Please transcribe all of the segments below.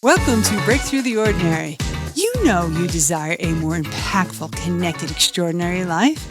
Welcome to Break Through the Ordinary. You know you desire a more impactful, connected, extraordinary life.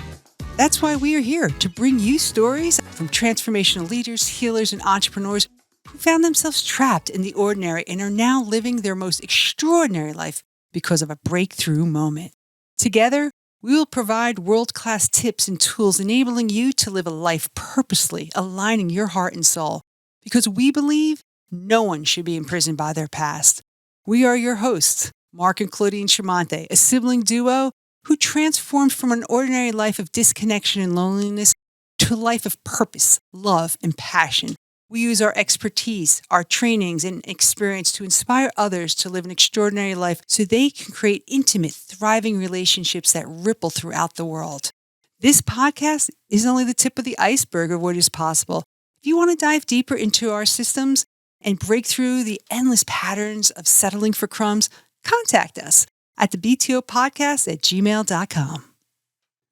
That's why we are here to bring you stories from transformational leaders, healers, and entrepreneurs who found themselves trapped in the ordinary and are now living their most extraordinary life because of a breakthrough moment. Together, we will provide world-class tips and tools enabling you to live a life purposely, aligning your heart and soul, because we believe no one should be imprisoned by their past. We are your hosts, Mark and Claudine Chamante, a sibling duo who transformed from an ordinary life of disconnection and loneliness to a life of purpose, love, and passion. We use our expertise, our trainings, and experience to inspire others to live an extraordinary life so they can create intimate, thriving relationships that ripple throughout the world. This podcast is only the tip of the iceberg of what is possible. If you want to dive deeper into our systems and break through the endless patterns of settling for crumbs, contact us at the btopodcast@gmail.com.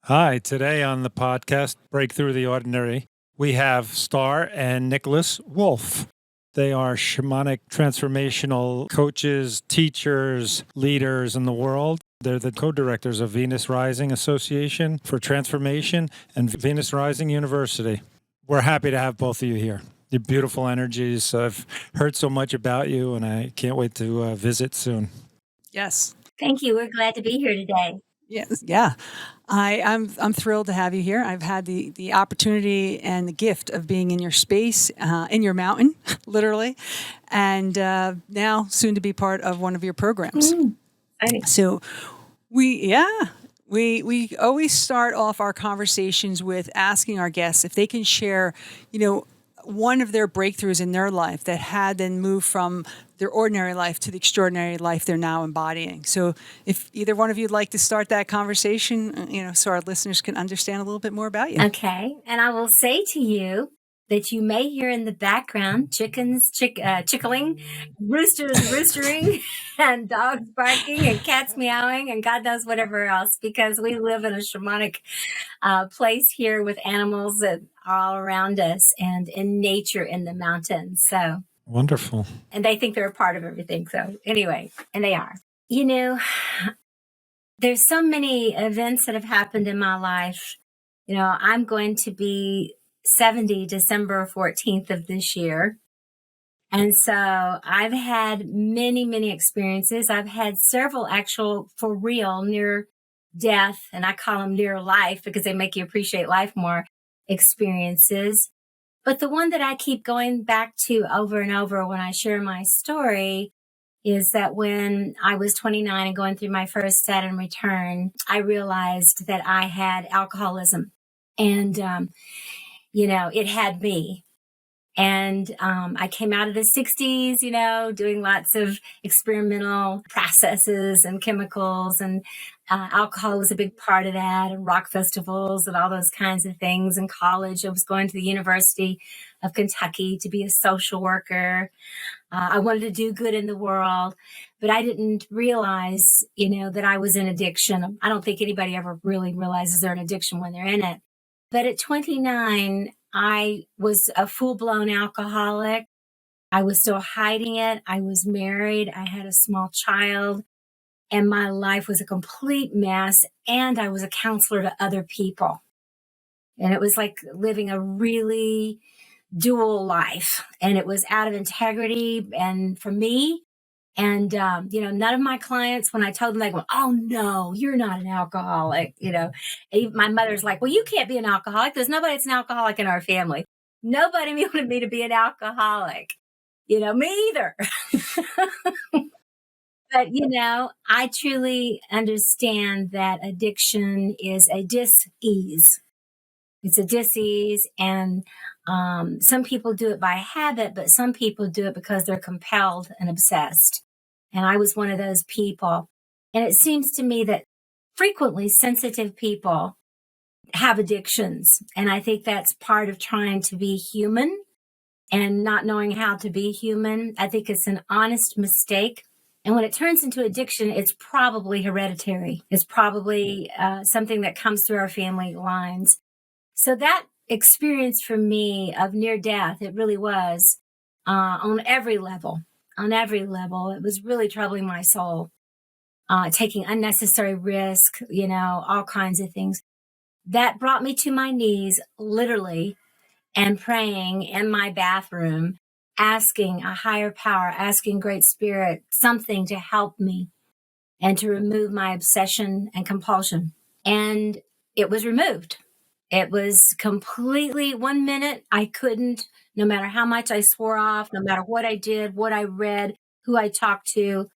Hi, today on the podcast, Break Through the Ordinary, we have Star and Nikólaus Wolf. They are shamanic transformational coaches, teachers, leaders in the world. They're the co-directors of Venus Rising Association for Transformation and Venus Rising University. We're happy to have both of you here. Your beautiful energies. I've heard so much about you, and I can't wait to visit soon. Yes. Thank you. We're glad to be here today. Yes. Yeah. I'm thrilled to have you here. I've had the opportunity and the gift of being in your space, in your mountain, literally, and now soon to be part of one of your programs. So we always start off our conversations with asking our guests if they can share, one of their breakthroughs in their life that had then moved from their ordinary life to the extraordinary life they're now embodying. So if either one of you would like to start that conversation, so our listeners can understand a little bit more about you. Okay. And I will say to you that you may hear in the background chickens chickling, roosters roostering, and dogs barking, and cats meowing, and God knows whatever else, because we live in a shamanic place here with animals that are all around us and in nature in the mountains. So wonderful. And they think they're a part of everything. So anyway, and they are. There's so many events that have happened in my life. I'm going to be 70 December 14th of this year. And so I've had many, many experiences. I've had several actual, for real, near death, and I call them near life because they make you appreciate life more, experiences. But the one that I keep going back to over and over when I share my story is that when I was 29 and going through my first Saturn return, I realized that I had alcoholism. And, it had me. And I came out of the 60s, doing lots of experimental processes and chemicals, and alcohol was a big part of that, and rock festivals and all those kinds of things. In college, I was going to the University of Kentucky to be a social worker. I wanted to do good in the world, but I didn't realize, that I was in addiction. I don't think anybody ever really realizes they're in addiction when they're in it. But at 29, I was a full-blown alcoholic. I was still hiding it. I was married. I had a small child, and my life was a complete mess. And I was a counselor to other people. And it was like living a really dual life. And it was out of integrity and for me. And, none of my clients, when I told them, they go, "Oh, no, you're not an alcoholic." My mother's like, "Well, you can't be an alcoholic. There's nobody that's an alcoholic in our family." Nobody wanted me to be an alcoholic. Me either. But, I truly understand that addiction is a dis-ease. It's a dis-ease, and some people do it by habit, but some people do it because they're compelled and obsessed. And I was one of those people. And it seems to me that frequently sensitive people have addictions. And I think that's part of trying to be human and not knowing how to be human. I think it's an honest mistake. And when it turns into addiction, it's probably hereditary. It's probably something that comes through our family lines. So that experience for me of near death, it really was on every level. on every level. It was really troubling my soul, taking unnecessary risk, all kinds of things. That brought me to my knees, literally, and praying in my bathroom, asking a higher power, asking Great Spirit, something to help me and to remove my obsession and compulsion. And it was removed. It was completely 1 minute. I couldn't, no matter how much I swore off, no matter what I did, what I read, who I talked to,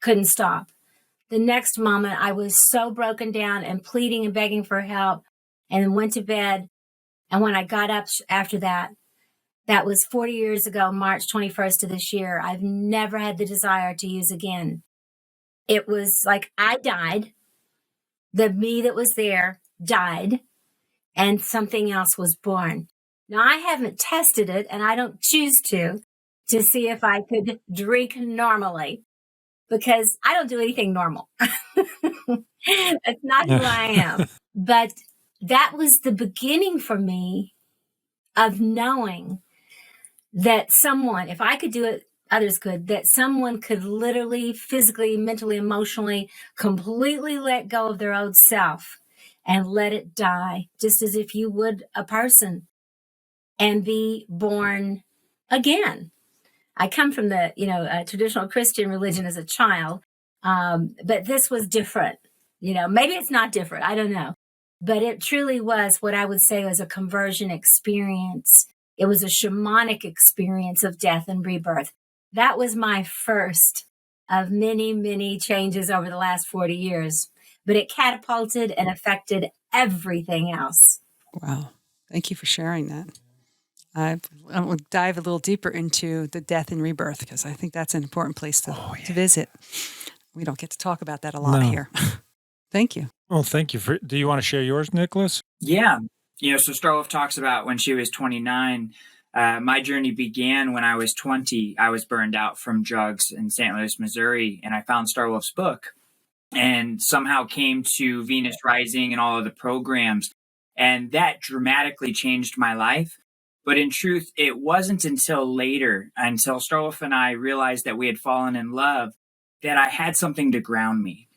couldn't stop. The next moment, I was so broken down and pleading and begging for help and went to bed. And when I got up after that, that was 40 years ago, March 21st of this year. I've never had the desire to use again. It was like I died. The me that was there died, and something else was born. Now, I haven't tested it, and I don't choose to see if I could drink normally, because I don't do anything normal. That's not who I am. But that was the beginning for me of knowing that someone, if I could do it, others could, that someone could literally, physically, mentally, emotionally, completely let go of their old self and let it die, just as if you would a person, and be born again. I come from the, traditional Christian religion as a child, but this was different. Maybe it's not different. I don't know. But it truly was what I would say was a conversion experience. It was a shamanic experience of death and rebirth. That was my first of many, many changes over the last 40 years. But it catapulted and affected everything else. Wow. Thank you for sharing that. I will dive a little deeper into the death and rebirth, because I think that's an important place to visit. We don't get to talk about that a lot here. Thank you. Well, thank you. Do you want to share yours, Nikólaus? Yeah. So Starwolf talks about when she was 29. My journey began when I was 20. I was burned out from drugs in St. Louis, Missouri, and I found Starwolf's book and somehow came to Venus Rising and all of the programs. And that dramatically changed my life. But in truth, it wasn't until later, until Starwolf and I realized that we had fallen in love, that I had something to ground me.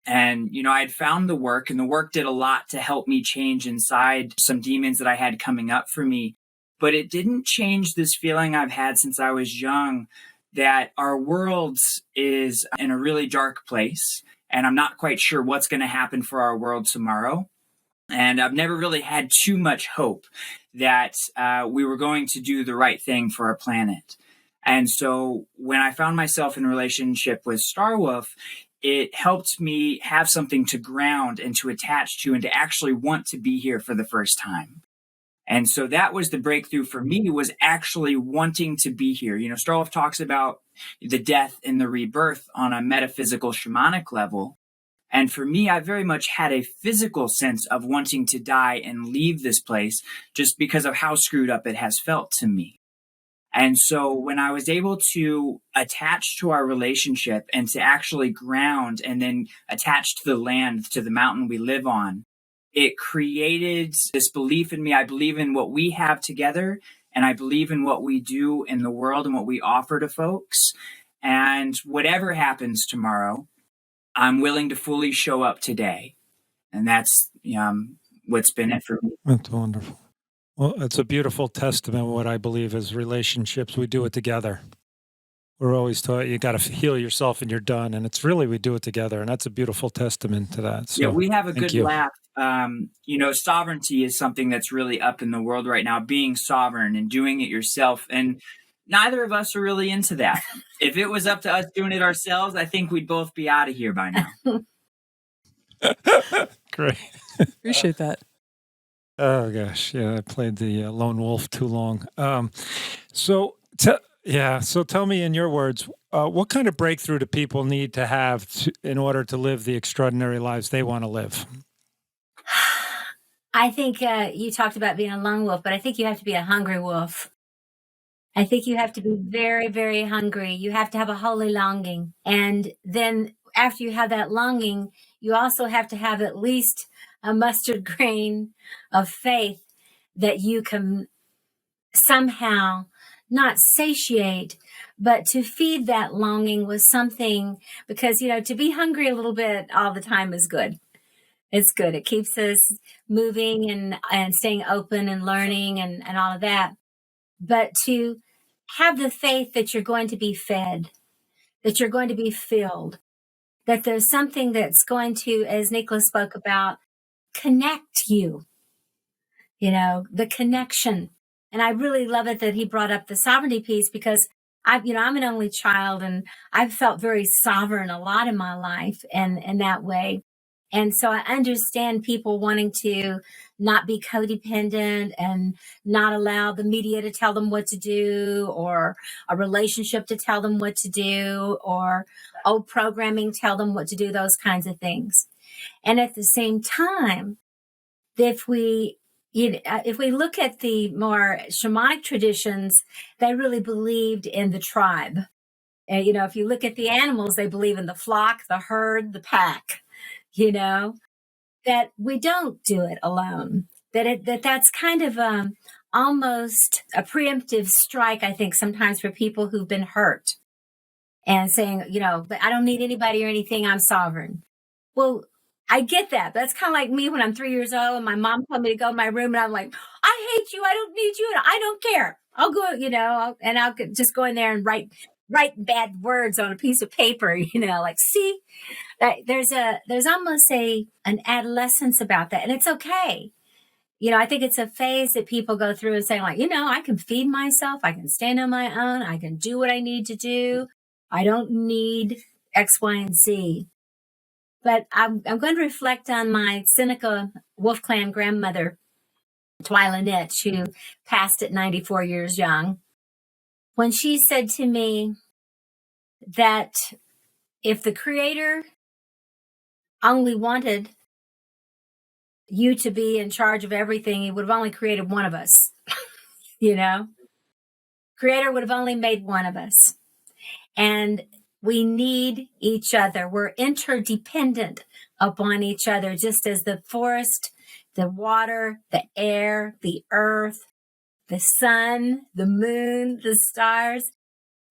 And, I had found the work, and the work did a lot to help me change inside some demons that I had coming up for me. But it didn't change this feeling I've had since I was young, that our world is in a really dark place. And I'm not quite sure what's going to happen for our world tomorrow. And I've never really had too much hope that we were going to do the right thing for our planet. And so when I found myself in a relationship with Starwolf, it helped me have something to ground and to attach to and to actually want to be here for the first time. And so that was the breakthrough for me, was actually wanting to be here. Starwolf talks about the death and the rebirth on a metaphysical shamanic level. And for me, I very much had a physical sense of wanting to die and leave this place just because of how screwed up it has felt to me. And so when I was able to attach to our relationship and to actually ground and then attach to the land, to the mountain we live on, it created this belief in me. I believe in what we have together, and I believe in what we do in the world and what we offer to folks. And whatever happens tomorrow, I'm willing to fully show up today. And that's what's been it for me. That's wonderful. Well, it's a beautiful testament of what I believe is relationships. We do it together. We're always taught you got to heal yourself and you're done. And it's really, we do it together. And that's a beautiful testament to that. So, yeah, we have a good laugh. Sovereignty is something that's really up in the world right now, being sovereign and doing it yourself. And neither of us are really into that. If it was up to us doing it ourselves, I think we'd both be out of here by now. Great. Appreciate that. Oh, gosh. Yeah, I played the lone wolf too long. So tell me in your words, what kind of breakthrough do people need to have in order to live the extraordinary lives they want to live? I think you talked about being a lone wolf, but I think you have to be a hungry wolf. I think you have to be very, very hungry. You have to have a holy longing. And then after you have that longing, you also have to have at least a mustard grain of faith that you can somehow not satiate, but to feed that longing with something, because, to be hungry a little bit all the time is good. It's good. It keeps us moving and staying open and learning and all of that. But to have the faith that you're going to be fed, that you're going to be filled, that there's something that's going to, as Nikólaus spoke about, connect you, the connection. And I really love it that he brought up the sovereignty piece, because I'm an only child, and I've felt very sovereign a lot in my life and in that way. And so I understand people wanting to not be codependent and not allow the media to tell them what to do, or a relationship to tell them what to do, or old programming tell them what to do, those kinds of things. And at the same time, if we look at the more shamanic traditions, they really believed in the tribe. And, if you look at the animals, they believe in the flock, the herd, the pack. That we don't do it alone, that's kind of almost a preemptive strike, I think, sometimes for people who've been hurt and saying, but I don't need anybody or anything. I'm sovereign. Well, I get that. That's kind of like me when I'm 3 years old and my mom told me to go in my room, and I'm like, I hate you. I don't need you. And I don't care. I'll go, and I'll just go in there and write bad words on a piece of paper, like, see, there's almost an adolescence about that. And it's okay. I think it's a phase that people go through and saying, like, I can feed myself. I can stand on my own. I can do what I need to do. I don't need X, Y, and Z. But I'm going to reflect on my Seneca Wolf Clan grandmother, Twyla Nitch, who passed at 94 years young, when she said to me that if the Creator only wanted you to be in charge of everything, he would have only created one of us. Creator would have only made one of us. And we need each other. We're interdependent upon each other, just as the forest, the water, the air, the earth, the sun, the moon, the stars,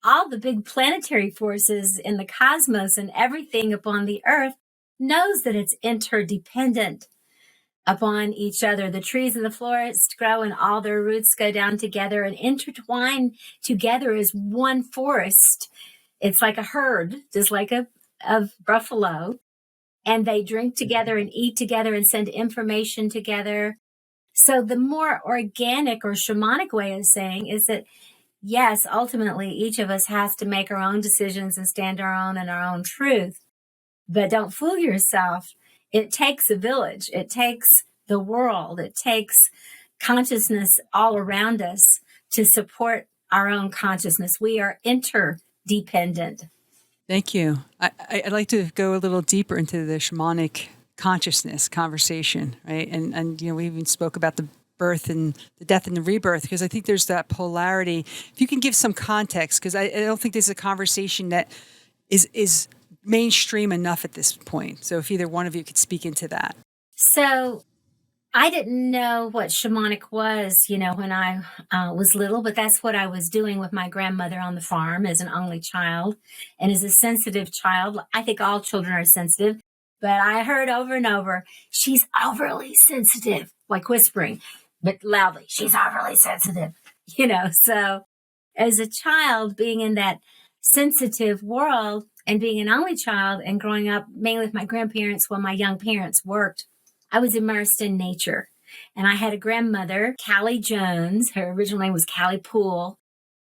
all the big planetary forces in the cosmos and everything upon the earth knows that it's interdependent upon each other. The trees in the forest grow and all their roots go down together and intertwine together as one forest. It's like a herd, just like a buffalo. And they drink together and eat together and send information together. So the more organic or shamanic way of saying is that, yes, ultimately, each of us has to make our own decisions and stand our own and our own truth. But don't fool yourself. It takes a village. It takes the world. It takes consciousness all around us to support our own consciousness. We are interdependent. Thank you. I'd like to go a little deeper into the shamanic consciousness conversation, right? And we even spoke about the birth and the death and the rebirth, because I think there's that polarity. If you can give some context, because I don't think this is a conversation that is mainstream enough at this point. So if either one of you could speak into that. So I didn't know what shamanic was, when I was little, but that's what I was doing with my grandmother on the farm as an only child. And as a sensitive child, I think all children are sensitive, but I heard over and over, she's overly sensitive, like whispering, but loudly, she's overly sensitive, So as a child, being in that sensitive world and being an only child and growing up mainly with my grandparents while my young parents worked, I was immersed in nature. And I had a grandmother, Callie Jones. Her original name was Callie Poole,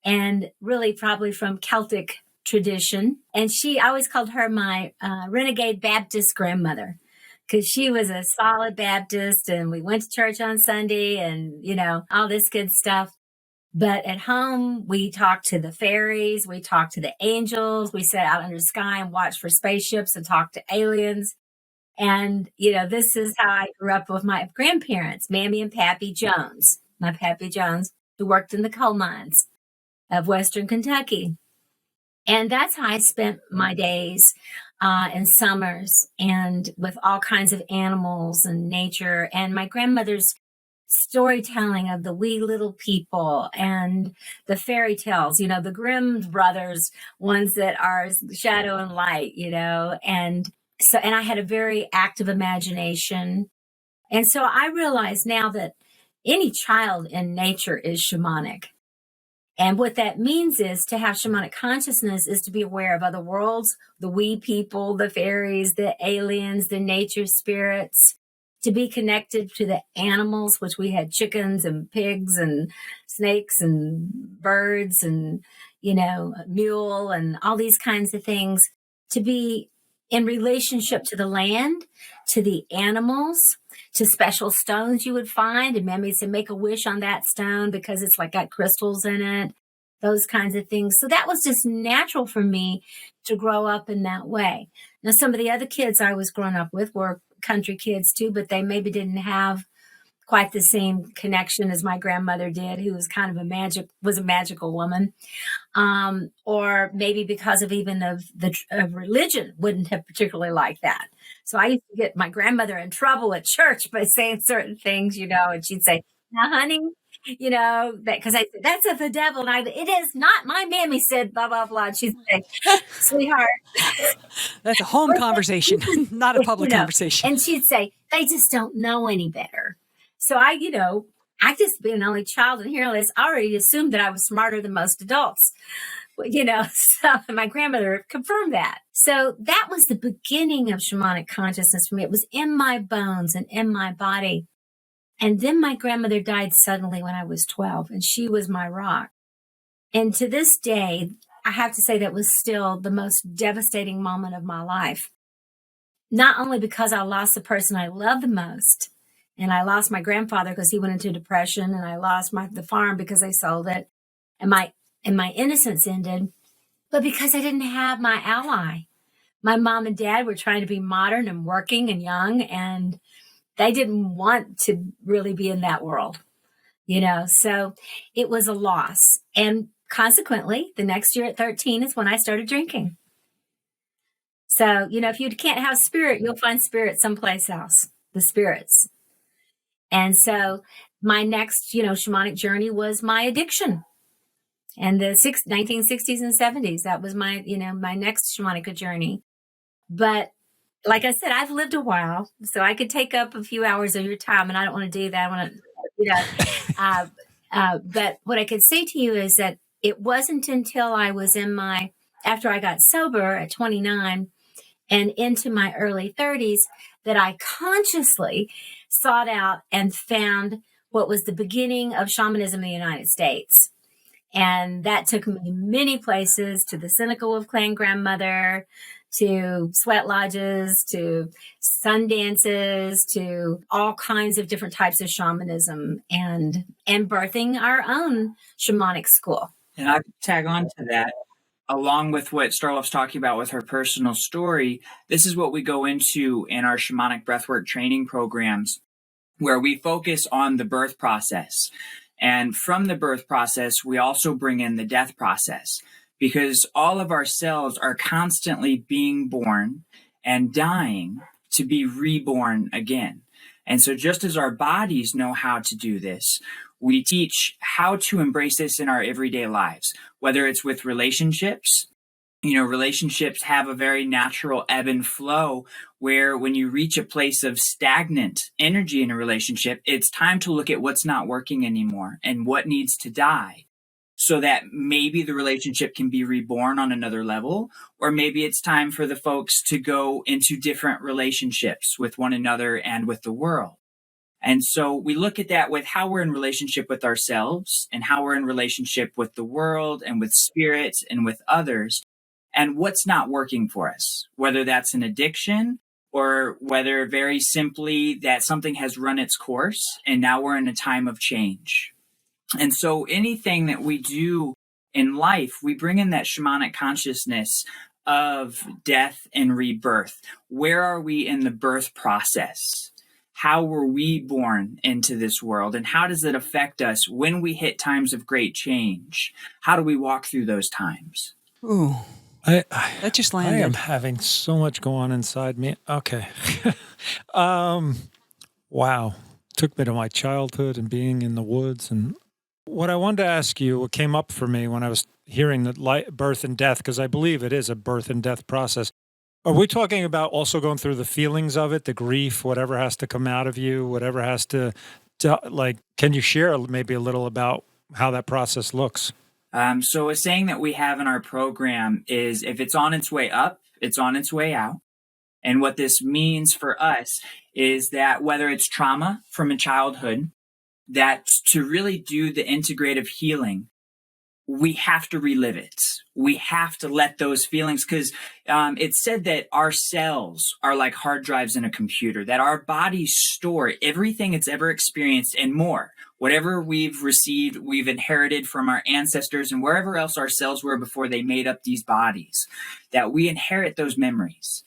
and really probably from Celtic tradition. And I always called her my renegade Baptist grandmother, because she was a solid Baptist and we went to church on Sunday and, all this good stuff. But at home, we talked to the fairies, we talked to the angels, we sat out under the sky and watched for spaceships and talked to aliens. And, this is how I grew up with my grandparents, Mammy and Pappy Jones, my Pappy Jones, who worked in the coal mines of Western Kentucky. And that's how I spent my days in summers and with all kinds of animals and nature. And my grandmother's storytelling of the wee little people and the fairy tales, the Grimm brothers, ones that are shadow and light, and I had a very active imagination. And so I realize now that any child in nature is shamanic. And what that means is to have shamanic consciousness is to be aware of other worlds, the wee people, the fairies, the aliens, the nature spirits, to be connected to the animals, which we had chickens and pigs and snakes and birds and, mule and all these kinds of things, to be in relationship to the land, to the animals, to special stones you would find. And Mammy said, make a wish on that stone because it's got crystals in it, those kinds of things. So that was just natural for me to grow up in that way. Now, some of the other kids I was growing up with were country kids too, but they maybe didn't have quite the same connection as my grandmother did, who was kind of a magical woman. Or maybe because of religion wouldn't have particularly liked that. So I used to get my grandmother in trouble at church by saying certain things, and she'd say, now, honey, because I said, that's of the devil. And it is not. My mammy said, blah, blah, blah. And she'd say, sweetheart. That's a home conversation, not a public conversation. And she'd say, they just don't know any better. So I just being an only child and hearing this, I already assumed that I was smarter than most adults, so my grandmother confirmed that. So that was the beginning of shamanic consciousness for me. It was in my bones and in my body. And then my grandmother died suddenly when I was 12, and she was my rock. And to this day, I have to say that was still the most devastating moment of my life. Not only because I lost the person I loved the most, and I lost my grandfather because he went into depression, and I lost the farm because I sold it, and my innocence ended, but because I didn't have my ally. My mom and dad were trying to be modern and working and young, and they didn't want to really be in that world, so it was a loss. And consequently, the next year at 13 is when I started drinking. So, if you can't have spirit, you'll find spirit someplace else, the spirits. And so my next, shamanic journey was my addiction. And the 1960s and 70s, that was my next shamanic journey. But like I said, I've lived a while, so I could take up a few hours of your time, and I don't want to do that. I want to, but what I could say to you is that it wasn't until I was after I got sober at 29 and into my early 30s that I consciously sought out and found what was the beginning of shamanism in the United States. And that took me many places, to the Seneca Clan grandmother, to sweat lodges, to sun dances, to all kinds of different types of shamanism, and birthing our own shamanic school. And I tag on to that. Along with what Starlove's talking about with her personal story, this is what we go into in our shamanic breathwork training programs, where we focus on the birth process. And from the birth process, we also bring in the death process, because all of our cells are constantly being born and dying to be reborn again. And so just as our bodies know how to do this, we teach how to embrace this in our everyday lives, whether it's with relationships. Relationships have a very natural ebb and flow, where when you reach a place of stagnant energy in a relationship, it's time to look at what's not working anymore and what needs to die, so that maybe the relationship can be reborn on another level, or maybe it's time for the folks to go into different relationships with one another and with the world. And so we look at that with how we're in relationship with ourselves and how we're in relationship with the world and with spirits and with others, and what's not working for us, whether that's an addiction or whether very simply that something has run its course and now we're in a time of change. And so anything that we do in life, we bring in that shamanic consciousness of death and rebirth. Where are we in the birth process? How were we born into this world? And how does it affect us when we hit times of great change? How do we walk through those times? Ooh, that just landed. I am having so much go on inside me. Okay. Wow. took me to my childhood and being in the woods. And what I wanted to ask you, what came up for me when I was hearing that birth and death, because I believe it is a birth and death process. Are we talking about also going through the feelings of it, the grief, whatever has to come out of you, whatever has to like, can you share maybe a little about how that process looks? So a saying that we have in our program is, if it's on its way up, it's on its way out. And what this means for us is that whether it's trauma from a childhood, that to really do the integrative healing, we have to relive it. We have to let those feelings, because it's said that our cells are like hard drives in a computer, that our bodies store everything it's ever experienced and more. Whatever we've received, we've inherited from our ancestors and wherever else our cells were before they made up these bodies, that we inherit those memories.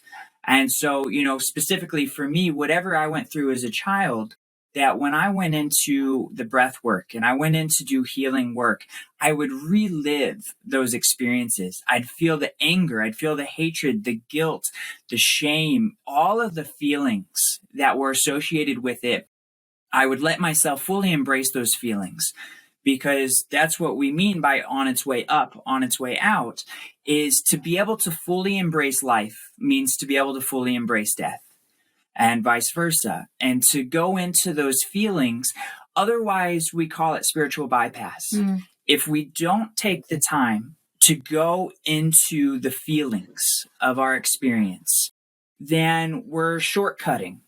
And so, specifically for me, whatever I went through as a child, that when I went into the breath work and I went in to do healing work, I would relive those experiences. I'd feel the anger, I'd feel the hatred, the guilt, the shame, all of the feelings that were associated with it. I would let myself fully embrace those feelings, because that's what we mean by on its way up, on its way out, is to be able to fully embrace life means to be able to fully embrace death, and vice versa. And to go into those feelings, otherwise we call it spiritual bypass. If we don't take the time to go into the feelings of our experience, then we're shortcutting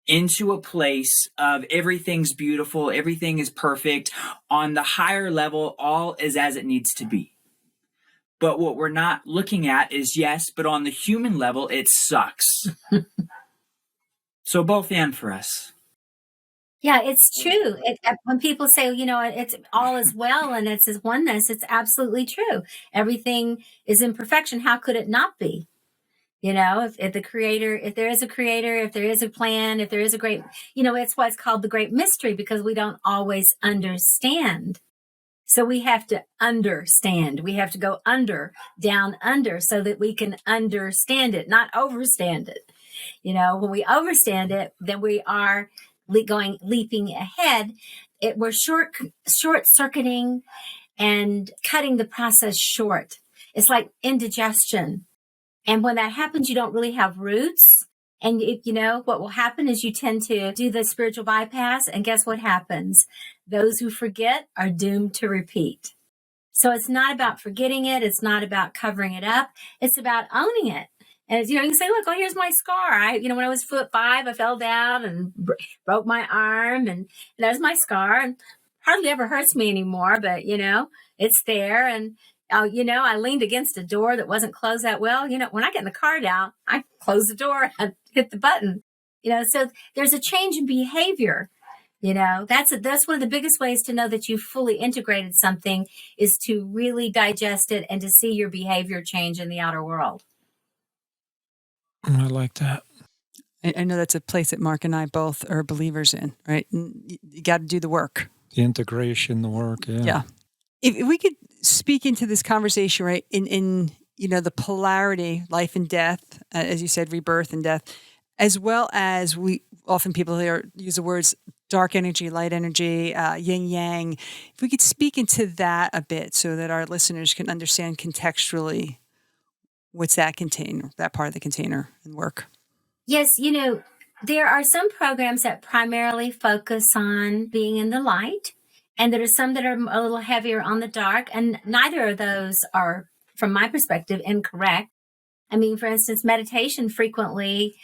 into a place of everything's beautiful, everything is perfect. On the higher level, all is as it needs to be. But what we're not looking at is, yes, but on the human level, it sucks. So both and for us. Yeah, it's true. When people say, it's all is well and it's his oneness, it's absolutely true. Everything is in perfection. How could it not be? If the creator, if there is a creator, if there is a plan, if there is a great, it's what's called the great mystery, because we don't always understand. So we have to understand. We have to go down under, so that we can understand it, not overstand it. When we overstand it, then we are leaping ahead. We're short circuiting and cutting the process short. It's like indigestion. And when that happens, you don't really have roots. And what will happen is you tend to do the spiritual bypass. And guess what happens? Those who forget are doomed to repeat. So it's not about forgetting it. It's not about covering it up. It's about owning it. And, you can say, look, here's my scar. When I was 5, I fell down and broke my arm. And there's my scar. And hardly ever hurts me anymore. But, it's there. And I leaned against a door that wasn't closed that well. When I get in the car now, I close the door and hit the button. So there's a change in behavior. That's one of the biggest ways to know that you've fully integrated something, is to really digest it and to see your behavior change in the outer world. I like that. I know that's a place that Mark and I both are believers in, right? You got to do the work. The integration, the work, yeah. Yeah. If we could speak into this conversation, right, in the polarity, life and death, as you said, rebirth and death, as well as people here use the words dark energy, light energy, yin yang. If we could speak into that a bit, so that our listeners can understand contextually what's that container, that part of the container and work. Yes, there are some programs that primarily focus on being in the light. And there are some that are a little heavier on the dark, and neither of those are, from my perspective, incorrect. For instance, meditation frequently,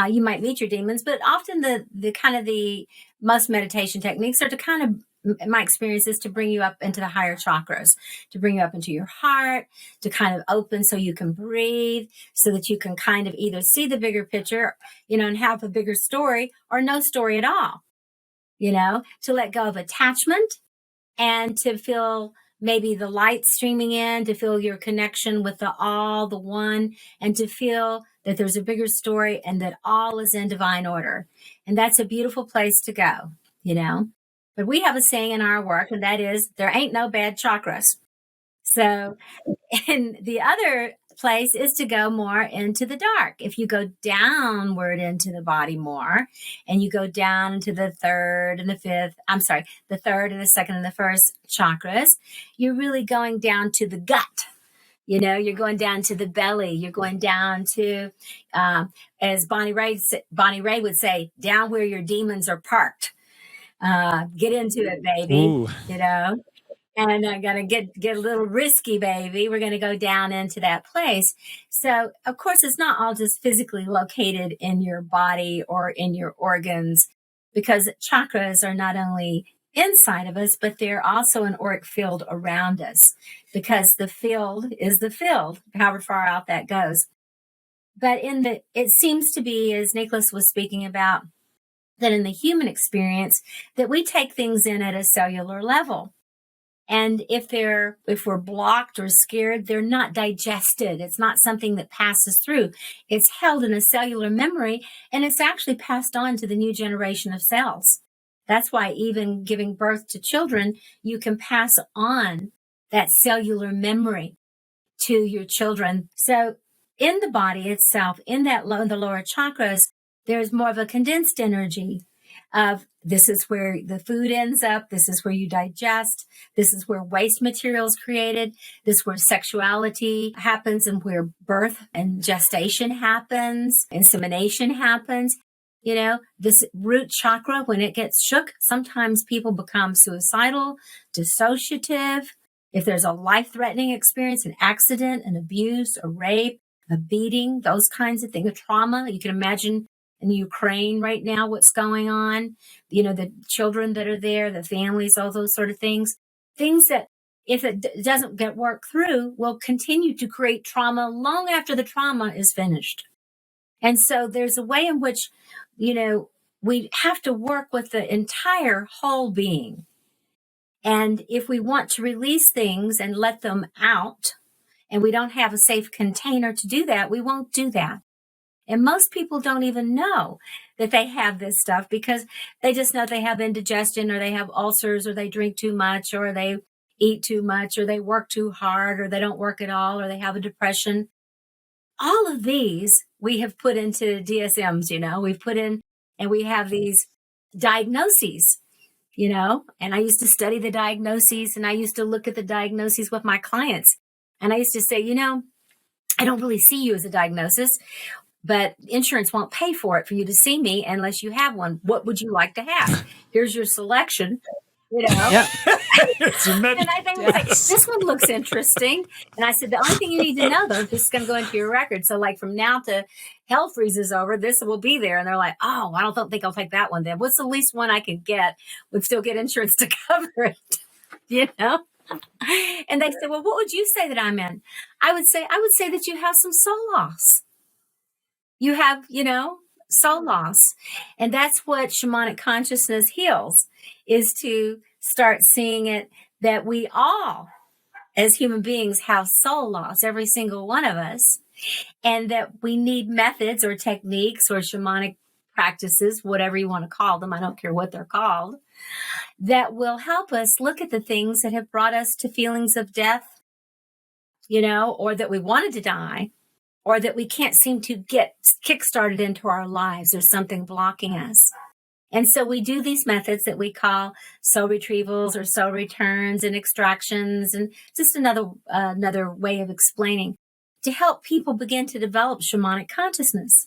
you might meet your demons, but often the most meditation techniques are to kind of, my experience is to bring you up into the higher chakras, to bring you up into your heart, to kind of open so you can breathe, so that you can kind of either see the bigger picture, and have a bigger story, or no story at all. To let go of attachment and to feel maybe the light streaming in, to feel your connection with the all, the one, and to feel that there's a bigger story and that all is in divine order. And that's a beautiful place to go, But we have a saying in our work, and that is, there ain't no bad chakras. So, and the other place is to go more into the dark. If you go downward into the body more, and you go down into the third and the second and the first chakras, you're really going down to the gut. You're going down to the belly. You're going down to, as Bonnie Ray would say, down where your demons are parked. Get into it, baby. Ooh. And I'm going to get a little risky, baby. We're going to go down into that place. So, of course, it's not all just physically located in your body or in your organs, because chakras are not only inside of us, but they're also an auric field around us, because the field is the field, however far out that goes. But it seems to be, as Nikólaus was speaking about, that in the human experience, that we take things in at a cellular level. And if we're blocked or scared, they're not digested. It's not something that passes through. It's held in a cellular memory, and it's actually passed on to the new generation of cells. That's why even giving birth to children, you can pass on that cellular memory to your children. So in the body itself, in the lower chakras, there's more of a condensed energy of, this is where the food ends up. This is where you digest. This is where waste material is created. This is where sexuality happens, and where birth and gestation happens, insemination happens. This root chakra, when it gets shook, sometimes people become suicidal, dissociative. If there's a life-threatening experience, an accident, an abuse, a rape, a beating, those kinds of things, a trauma, you can imagine in Ukraine right now, what's going on, the children that are there, the families, all those sort of things that if it doesn't get worked through, will continue to create trauma long after the trauma is finished. And so there's a way in which, we have to work with the entire whole being. And if we want to release things and let them out, and we don't have a safe container to do that, we won't do that. And most people don't even know that they have this stuff, because they just know they have indigestion, or they have ulcers, or they drink too much, or they eat too much, or they work too hard, or they don't work at all, or they have a depression. All of these we have put into DSMs, we've put in, and we have these diagnoses, and I used to study the diagnoses, and I used to look at the diagnoses with my clients. And I used to say, I don't really see you as a diagnosis, but insurance won't pay for it for you to see me unless you have one. What would you like to have? Here's your selection. Yeah. And they would say, this one looks interesting. And I said, the only thing you need to know, though, this is going to go into your record. So like from now to hell freezes over, this will be there. And they're like, oh, I don't think I'll take that one then. What's the least one I can get? Would still get insurance to cover it, And they said, well, what would you say that I'm in? I would say that you have some soul loss. You have, soul loss. And that's what shamanic consciousness heals, is to start seeing it that we all, as human beings, have soul loss, every single one of us, and that we need methods or techniques or shamanic practices, whatever you want to call them, I don't care what they're called, that will help us look at the things that have brought us to feelings of death, or that we wanted to die, or that we can't seem to get kick-started into our lives. There's something blocking us. And so we do these methods that we call soul retrievals or soul returns and extractions, and just another way of explaining, to help people begin to develop shamanic consciousness.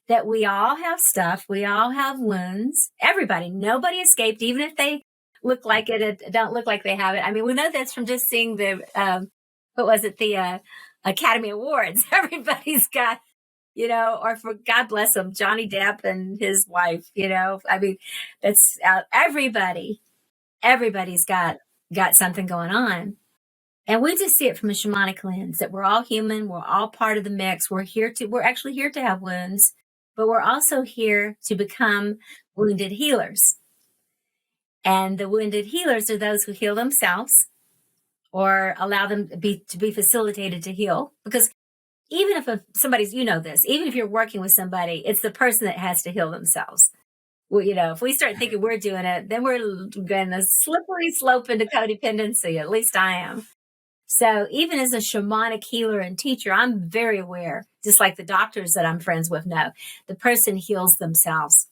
That we all have stuff, we all have wounds. Everybody, nobody escaped, even if they look like it, don't look like they have it. I mean, we know that's from just seeing the the Academy Awards. Everybody's got, or for God bless them, Johnny Depp and his wife, I mean, that's everybody's got something going on. And we just see it from a shamanic lens, that we're all human. We're all part of the mix. We're actually here to have wounds, but we're also here to become wounded healers. And the wounded healers are those who heal themselves, or allow them to be facilitated to heal. Because even if somebody's, even if you're working with somebody, it's the person that has to heal themselves. Well, if we start thinking we're doing it, then we're going to slippery slope into codependency. At least I am. So even as a shamanic healer and teacher, I'm very aware, just like the doctors that I'm friends with know, the person heals themselves.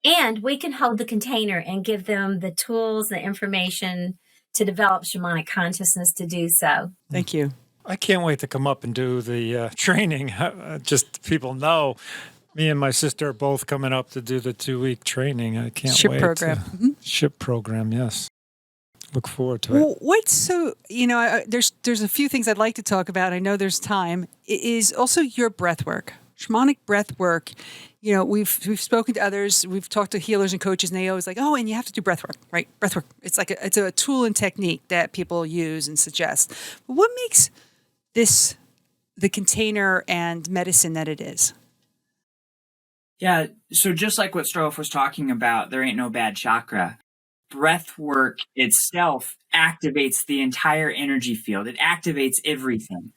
And we can hold the container and give them the tools, the information to develop shamanic consciousness to do so. Thank you. I can't wait to come up and do the training. Just people know me and my sister are both coming up to do the 2-week training. I can't Ship wait. program. Ship program, yes. Look forward to it. Well, what's so, there's a few things I'd like to talk about. I know there's time. It is also your breath work. Shamanic breath work. We've spoken to others. We've talked to healers and coaches, and they always like, and you have to do breath work, right? Breath work. It's like it's a tool and technique that people use and suggest. But what makes this the container and medicine that it is? Yeah, so just like what Stroff was talking about, there ain't no bad chakra. Breath work itself activates the entire energy field. It activates everything.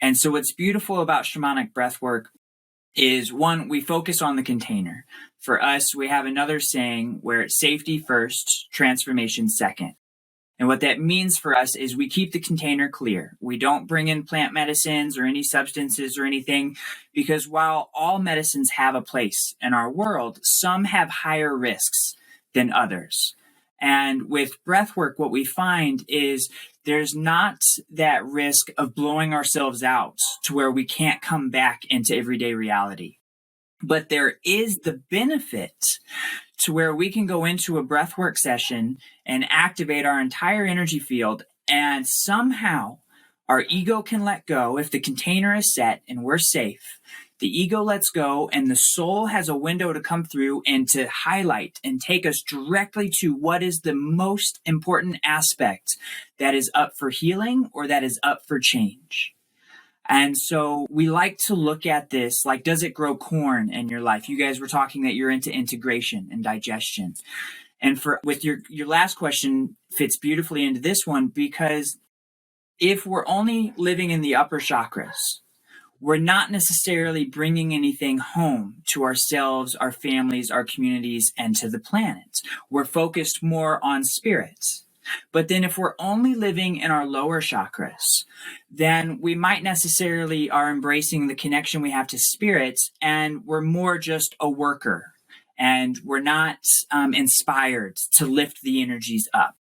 And so what's beautiful about shamanic breath work is, one, we focus on the container. For us, we have another saying where it's safety first, transformation second. And what that means for us is we keep the container clear. We don't bring in plant medicines or any substances or anything, because while all medicines have a place in our world, some have higher risks than others. And with breath work, what we find is there's not that risk of blowing ourselves out to where we can't come back into everyday reality. But there is the benefit to where we can go into a breathwork session and activate our entire energy field, and somehow our ego can let go. If the container is set and we're safe, the ego lets go, and the soul has a window to come through and to highlight and take us directly to what is the most important aspect that is up for healing or that is up for change. And so we like to look at this like, does it grow corn in your life? You guys were talking that you're into integration and digestion. And with your last question fits beautifully into this one, because if we're only living in the upper chakras, we're not necessarily bringing anything home to ourselves, our families, our communities, and to the planet. We're focused more on spirits. But then if we're only living in our lower chakras, then we might necessarily are embracing the connection we have to spirits, and we're more just a worker, and we're not inspired to lift the energies up.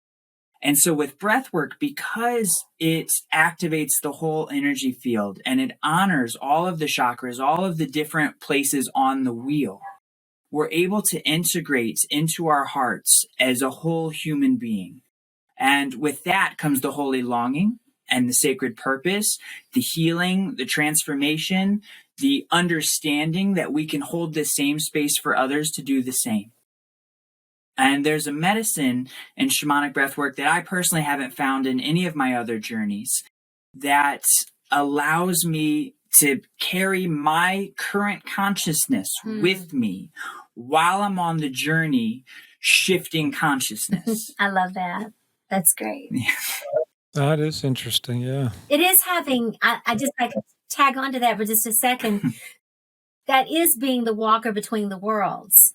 And so with breath work, because it activates the whole energy field and it honors all of the chakras, all of the different places on the wheel, we're able to integrate into our hearts as a whole human being. And with that comes the holy longing and the sacred purpose, the healing, the transformation, the understanding that we can hold the same space for others to do the same. And there's a medicine in shamanic breathwork that I personally haven't found in any of my other journeys that allows me to carry my current consciousness with me while I'm on the journey shifting consciousness. I love that. That's great. That is interesting, yeah. It is having, I just like to tag onto that for just a second. That is being the walker between the worlds.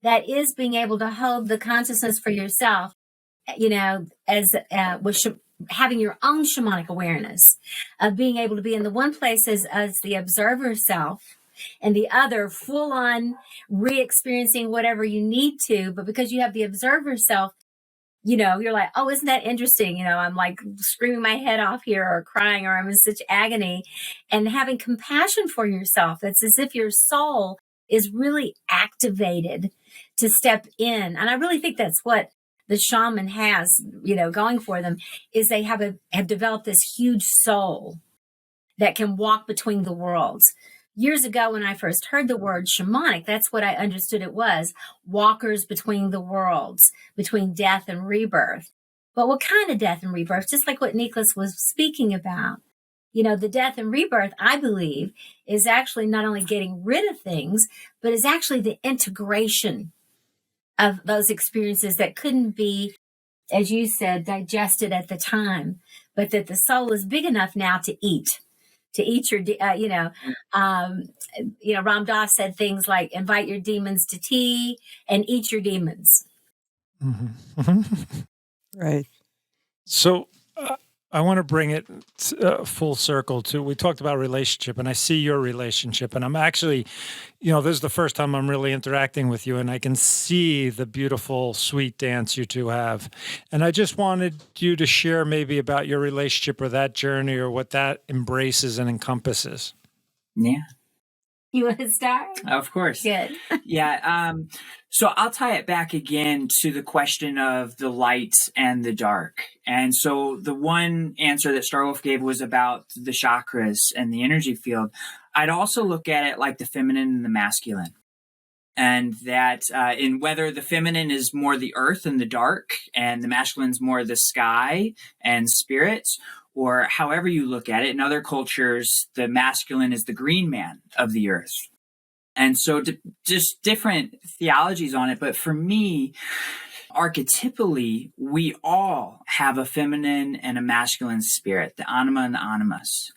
That is being able to hold the consciousness for yourself, as having your own shamanic awareness of being able to be in the one place as the observer self, and the other full on re-experiencing whatever you need to. But because you have the observer self, you're like, oh, isn't that interesting? I'm like screaming my head off here or crying or I'm in such agony, and having compassion for yourself. It's as if your soul is really activated to step in. And I really think that's what the shaman has, going for them, is they have developed this huge soul that can walk between the worlds. Years ago, when I first heard the word shamanic, that's what I understood it was: walkers between the worlds, between death and rebirth. But what kind of death and rebirth? Just like what Nikólaus was speaking about. The death and rebirth, I believe, is actually not only getting rid of things, but is actually the integration of those experiences that couldn't be, as you said, digested at the time, but that the soul is big enough now to eat your, Ram Dass said things like, invite your demons to tea and eat your demons. Mm-hmm. Right. So I want to bring it full circle to, we talked about relationship, and I see your relationship, and I'm actually, this is the first time I'm really interacting with you, and I can see the beautiful, sweet dance you two have. And I just wanted you to share maybe about your relationship or that journey or what that embraces and encompasses. Yeah. You want to start? Of course. Good. Yeah. So I'll tie it back again to the question of the light and the dark. And so the one answer that Starwolf gave was about the chakras and the energy field. I'd also look at it like the feminine and the masculine. And that in whether the feminine is more the earth and the dark, and the masculine is more the sky and spirits, or however you look at it. In other cultures, the masculine is the green man of the earth. And so just different theologies on it. But for me, archetypally, we all have a feminine and a masculine spirit, the anima and the animus.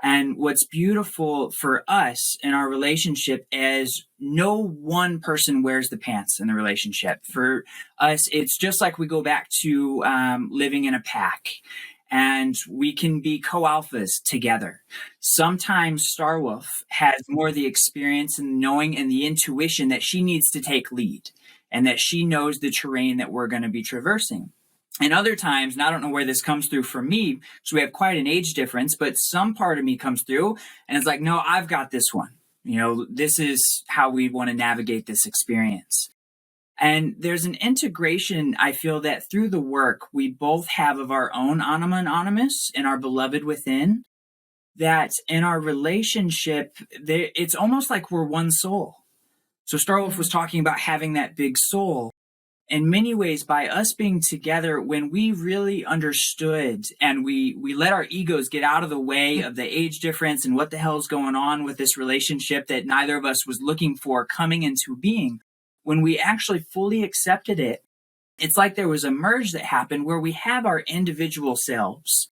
And what's beautiful for us in our relationship is no one person wears the pants in the relationship. For us, it's just like we go back to living in a pack. And we can be co-alphas together. Sometimes Starwolf has more the experience and knowing and the intuition that she needs to take lead and that she knows the terrain that we're going to be traversing. And other times, and I don't know where this comes through for me, so we have quite an age difference, but some part of me comes through and it's like, no, I've got this one. This is how we want to navigate this experience. And there's an integration, I feel, that through the work we both have of our own anima and animus and our beloved within, that in our relationship, it's almost like we're one soul. So Starwolf was talking about having that big soul. In many ways, by us being together, when we really understood and we let our egos get out of the way of the age difference and what the hell's going on with this relationship that neither of us was looking for coming into being, when we actually fully accepted it, it's like there was a merge that happened where we have our individual selves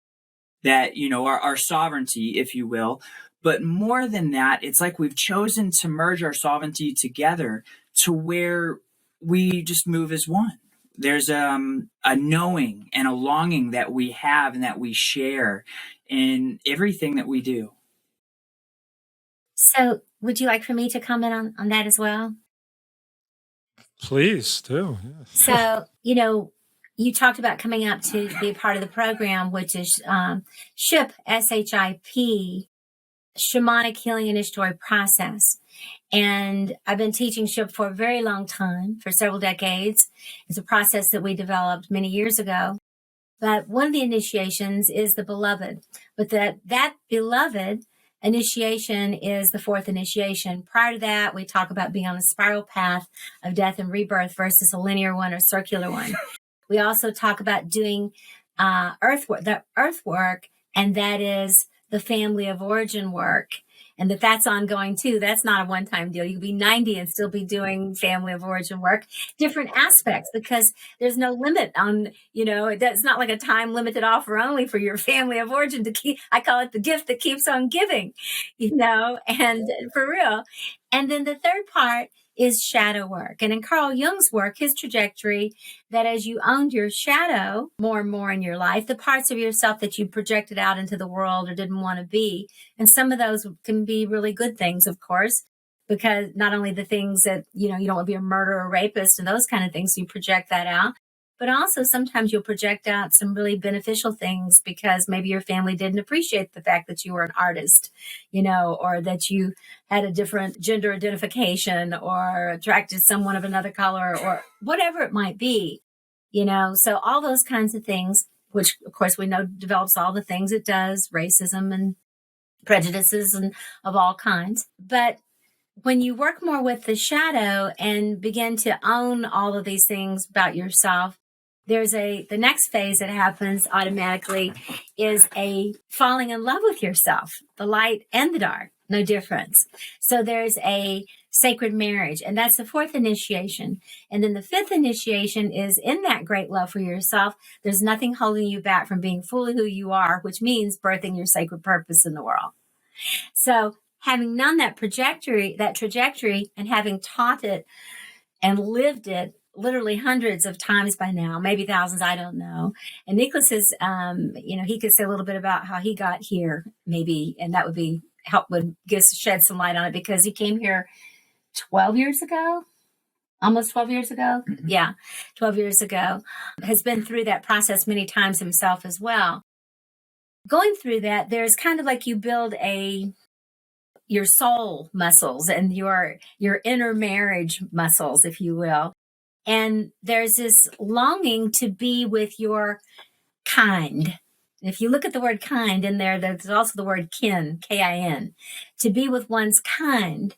that, our sovereignty, if you will. But more than that, it's like we've chosen to merge our sovereignty together to where we just move as one. There's a knowing and a longing that we have and that we share in everything that we do. So would you like for me to comment on that as well? Please do. Yes. So, you talked about coming up to be a part of the program, which is SHIP, S-H-I-P, Shamanic Healing Initiatory Process. And I've been teaching SHIP for a very long time, for several decades. It's a process that we developed many years ago. But one of the initiations is the beloved. But that beloved initiation is the fourth initiation. Prior to that, we talk about being on a spiral path of death and rebirth versus a linear one or circular one. We also talk about doing the earth work, and that is the family of origin work. And that's ongoing too. That's not a one-time deal. You can be 90 and still be doing family of origin work, different aspects, because there's no limit on, it's not like a time limited offer only for your family of origin to keep. I call it the gift that keeps on giving, and for real. And then the third part is shadow work. And in Carl Jung's work, his trajectory, that as you owned your shadow more and more in your life, the parts of yourself that you projected out into the world or didn't want to be, and some of those can be really good things, of course, because not only the things that, you don't want to be a murderer or rapist and those kind of things, you project that out, but also sometimes you'll project out some really beneficial things because maybe your family didn't appreciate the fact that you were an artist, or that you had a different gender identification or attracted someone of another color or whatever it might be, So all those kinds of things, which of course we know develops all the things it does, racism and prejudices and of all kinds. But when you work more with the shadow and begin to own all of these things about yourself, there's the next phase that happens automatically is a falling in love with yourself, the light and the dark, no difference. So there's a sacred marriage, and that's the fourth initiation. And then the fifth initiation is in that great love for yourself. There's nothing holding you back from being fully who you are, which means birthing your sacred purpose in the world. So having known that trajectory, and having taught it and lived it literally hundreds of times by now, maybe thousands, I don't know. And Nikólaus is, he could say a little bit about how he got here, maybe, and that would shed some light on it, because he came here 12 years ago, almost 12 years ago. Mm-hmm. Yeah, 12 years ago. Has been through that process many times himself as well. Going through that, there's kind of like you build your soul muscles and your inner marriage muscles, if you will. And there's this longing to be with your kind. If you look at the word kind in there, there's also the word kin, K-I-N, to be with one's kind.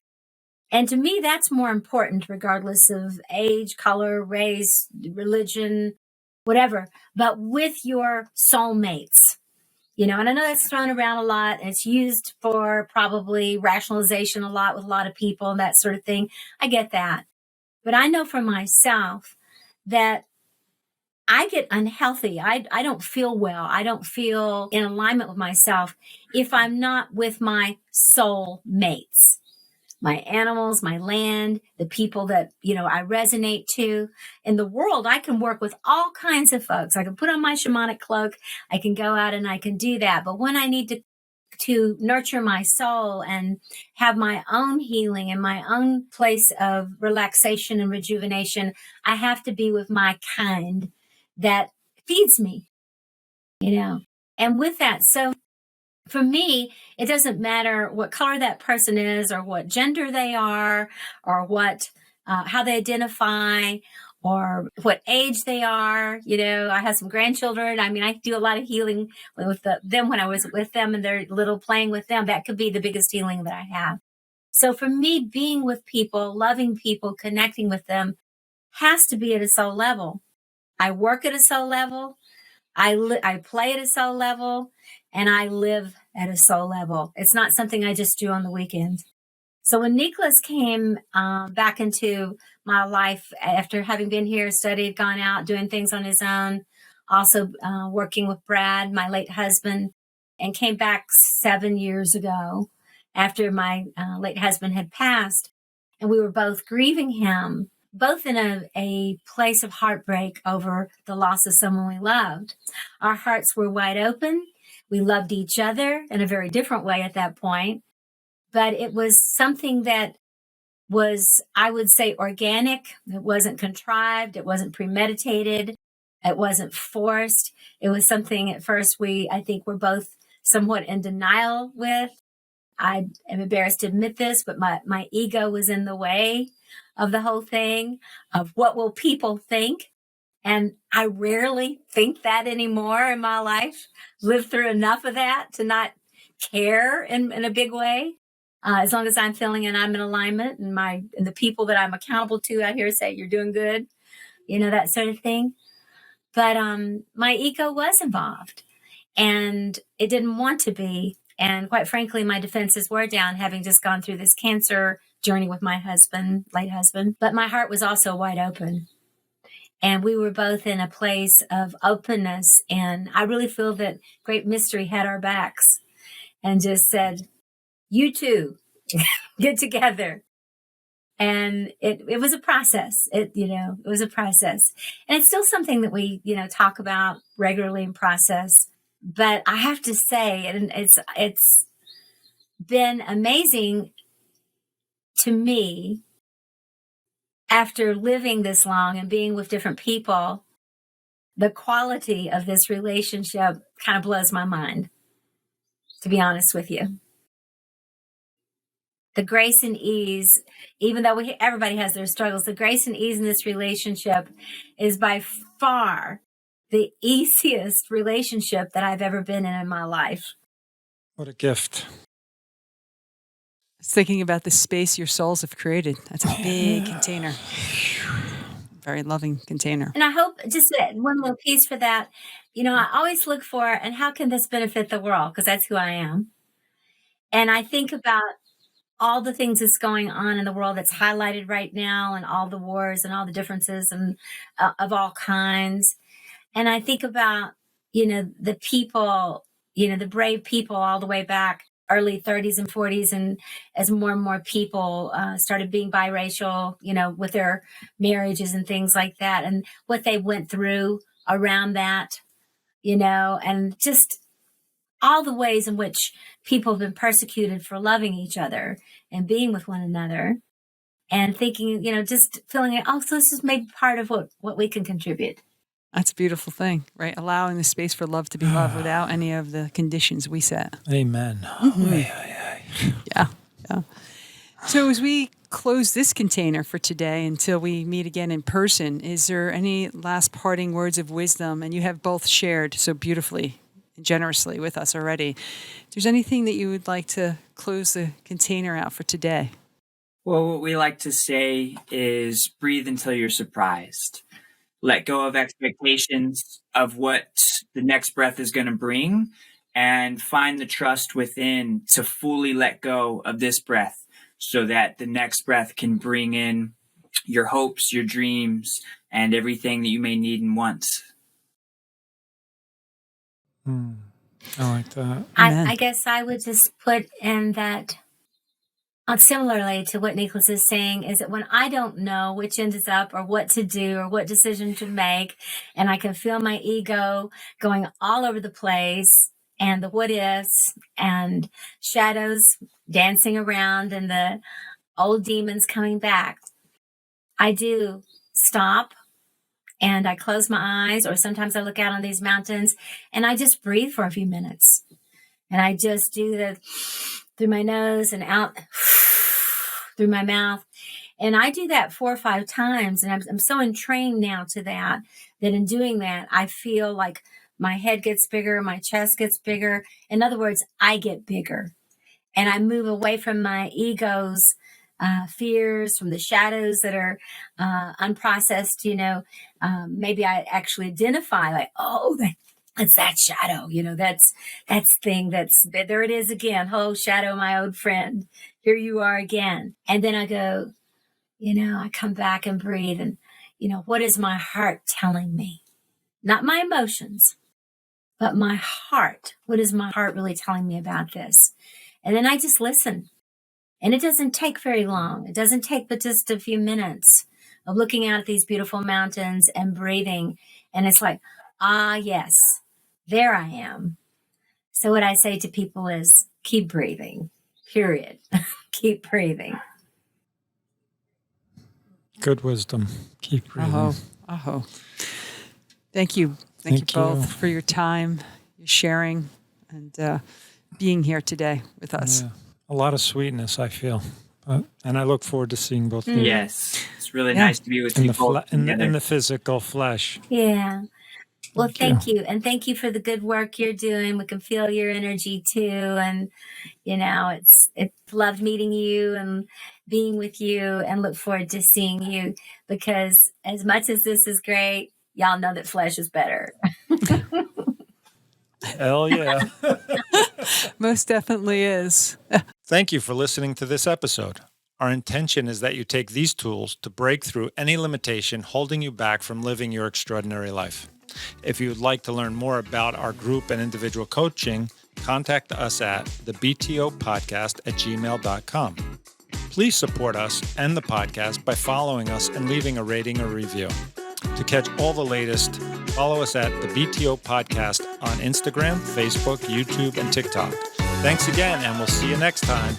And to me, that's more important, regardless of age, color, race, religion, whatever, but with your soulmates. And I know that's thrown around a lot, and it's used for probably rationalization a lot with a lot of people and that sort of thing. I get that. But I know for myself that I get unhealthy. I don't feel well. I don't feel in alignment with myself if I'm not with my soul mates. My animals, my land, the people that, I resonate to. In the world, I can work with all kinds of folks. I can put on my shamanic cloak. I can go out and I can do that. But when I need to nurture my soul and have my own healing and my own place of relaxation and rejuvenation, I have to be with my kind that feeds me, And with that, so for me, it doesn't matter what color that person is or what gender they are or how they identify or what age they are. I have some grandchildren. I mean, I do a lot of healing with them when I was with them and they're little, playing with them. That could be the biggest healing that I have. So for me, being with people, loving people, connecting with them has to be at a soul level. I work at a soul level. I play at a soul level, and I live at a soul level. It's not something I just do on the weekends. So when Nikólaus came back into my life after having been here, studied, gone out, doing things on his own, also working with Brad, my late husband, and came back 7 years ago after my late husband had passed, and we were both grieving him, both in a place of heartbreak over the loss of someone we loved. Our hearts were wide open. We loved each other in a very different way at that point. But it was something that was, I would say, organic. It wasn't contrived. It wasn't premeditated. It wasn't forced. It was something at first I think we're both somewhat in denial with. I am embarrassed to admit this, but my ego was in the way of the whole thing, of what will people think. And I rarely think that anymore in my life. Lived through enough of that to not care in a big way. As long as I'm feeling and I'm in alignment and the people that I'm accountable to out here say, you're doing good, that sort of thing. But my ego was involved and it didn't want to be. And quite frankly, my defenses were down, having just gone through this cancer journey with my husband, late husband. But my heart was also wide open. And we were both in a place of openness. And I really feel that Great Mystery had our backs and just said, you two, get together. And it was a process. It was a process. And it's still something that we, talk about regularly and process. But I have to say, and it's been amazing to me after living this long and being with different people, the quality of this relationship kind of blows my mind, to be honest with you. The grace and ease, even though everybody has their struggles, the grace and ease in this relationship is by far the easiest relationship that I've ever been in my life. What a gift. I was thinking about the space your souls have created. That's a big container. Very loving container. And I hope just one little piece for that. I always look for, and how can this benefit the world? Because that's who I am. And I think about all the things that's going on in the world that's highlighted right now, and all the wars and all the differences and of all kinds. And I think about, the people, the brave people all the way back early 30s and 40s, and as more and more people started being biracial, with their marriages and things like that, and what they went through around that, and just all the ways in which people have been persecuted for loving each other and being with one another, and thinking, just feeling like, so this is maybe part of what we can contribute. That's a beautiful thing, right? Allowing the space for love to be love without any of the conditions we set. Amen. Mm-hmm. Yeah. So as we close this container for today until we meet again in person, is there any last parting words of wisdom? And you have both shared so beautifully and generously with us already. If there's anything that you would like to close the container out for today? Well, what we like to say is breathe until you're surprised. Let go of expectations of what the next breath is going to bring, and find the trust within to fully let go of this breath so that the next breath can bring in your hopes, your dreams, and everything that you may need and want. I like that. I guess I would just put in that, similarly to what Nikólaus is saying, is that when I don't know which end is up or what to do or what decision to make, and I can feel my ego going all over the place, and the what ifs and shadows dancing around and the old demons coming back, I do stop and I close my eyes, or sometimes I look out on these mountains and I just breathe for a few minutes. And I just do through my nose and out through my mouth. And I do that 4 or 5 times. And I'm so entrained now to that in doing that, I feel like my head gets bigger, my chest gets bigger. In other words, I get bigger. And I move away from my ego's fears, from the shadows that are unprocessed. Maybe I actually identify like, it's that shadow, that's thing that's, there it is again. Oh, shadow, my old friend, here you are again. And then I go, I come back and breathe, and, what is my heart telling me? Not my emotions, but my heart. What is my heart really telling me about this? And then I just listen. And it doesn't take very long. It doesn't take but just a few minutes of looking out at these beautiful mountains and breathing. And it's like, yes, there I am. So what I say to people is keep breathing, period. Keep breathing. Good wisdom. Keep breathing. Thank you. Thank you both for your time, your sharing, and being here today with us. Yeah. A lot of sweetness, I feel. And I look forward to seeing both of you. Yes. It's really nice to be with people in the physical flesh. Yeah. Well, thank you. And thank you for the good work you're doing. We can feel your energy too. And, it's loved meeting you and being with you, and look forward to seeing you, because as much as this is great, y'all know that flesh is better. Hell yeah. Most definitely is. Thank you for listening to this episode. Our intention is that you take these tools to break through any limitation holding you back from living your extraordinary life. If you would like to learn more about our group and individual coaching, contact us at thebtopodcast@gmail.com. Please support us and the podcast by following us and leaving a rating or review. To catch all the latest, follow us at the BTO Podcast on Instagram, Facebook, YouTube, and TikTok. Thanks again, and we'll see you next time.